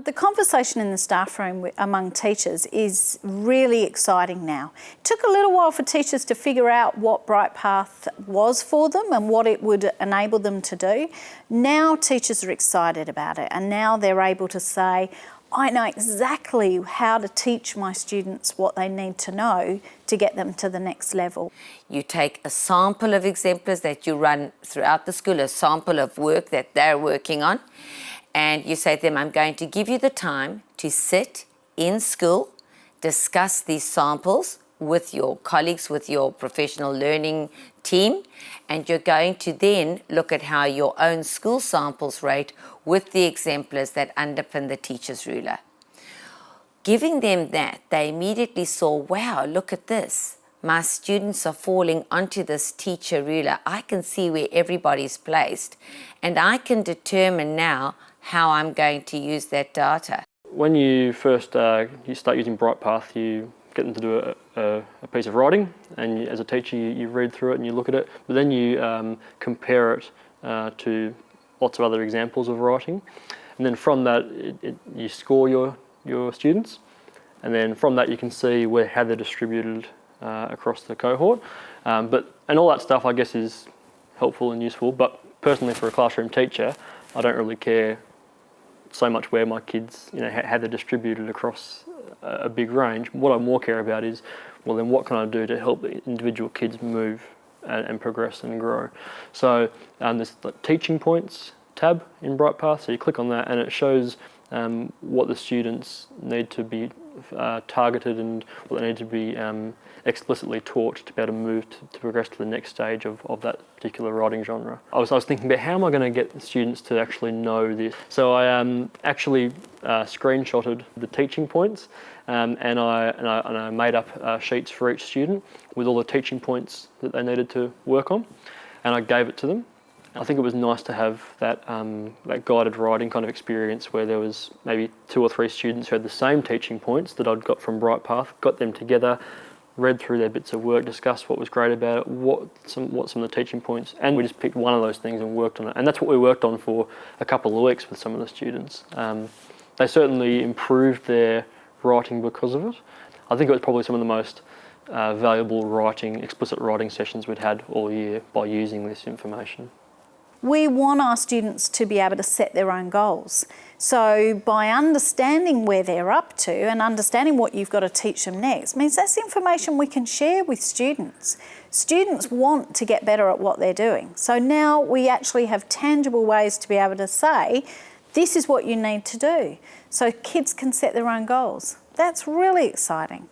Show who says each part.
Speaker 1: The conversation in the staff room among teachers is really exciting now. It took a little while for teachers to figure out what Brightpath was for them and what it would enable them to do. Now teachers are excited about it, and now they're able to say, I know exactly how to teach my students what they need to know to get them to the next level.
Speaker 2: You take a sample of exemplars that you run throughout the school, a sample of work that they're working on, and you say to them, I'm going to give you the time to sit in school, discuss these samples with your colleagues, with your professional learning team, and you're going to then look at how your own school samples rate with the exemplars that underpin the teacher's ruler. Giving them that, they immediately saw, wow, look at this. My students are falling onto this teacher ruler. I can see where everybody's placed, and I can determine now how I'm going to use that data.
Speaker 3: When you first you start using Brightpath, you get them to do a piece of writing, and as a teacher you read through it and you look at it, but then you compare it to lots of other examples of writing, and then from that you score your students, and then from that you can see how they're distributed across the cohort. And all that stuff I guess is helpful and useful, but personally for a classroom teacher I don't really care so much where my kids, how they're distributed across a big range. What I more care about is, well then what can I do to help the individual kids move and progress and grow. So there's the teaching points tab in Brightpath, so you click on that and it shows what the students need to be targeted and what they need to be explicitly taught to be able to move to progress to the next stage of that particular writing genre. I was thinking about how am I going to get the students to actually know this. So I actually screenshotted the teaching points and I made up sheets for each student with all the teaching points that they needed to work on, and I gave it to them. I think it was nice to have that guided writing kind of experience where there was maybe 2 or 3 students who had the same teaching points that I'd got from Brightpath, got them together, read through their bits of work, discussed what was great about it, what some of the teaching points, and we just picked one of those things and worked on it. And that's what we worked on for a couple of weeks with some of the students. They certainly improved their writing because of it. I think it was probably some of the most valuable explicit writing sessions we'd had all year by using this information.
Speaker 1: We want our students to be able to set their own goals. So by understanding where they're up to and understanding what you've got to teach them next means that's information we can share with students. Students want to get better at what they're doing. So now we actually have tangible ways to be able to say, this is what you need to do. So kids can set their own goals. That's really exciting.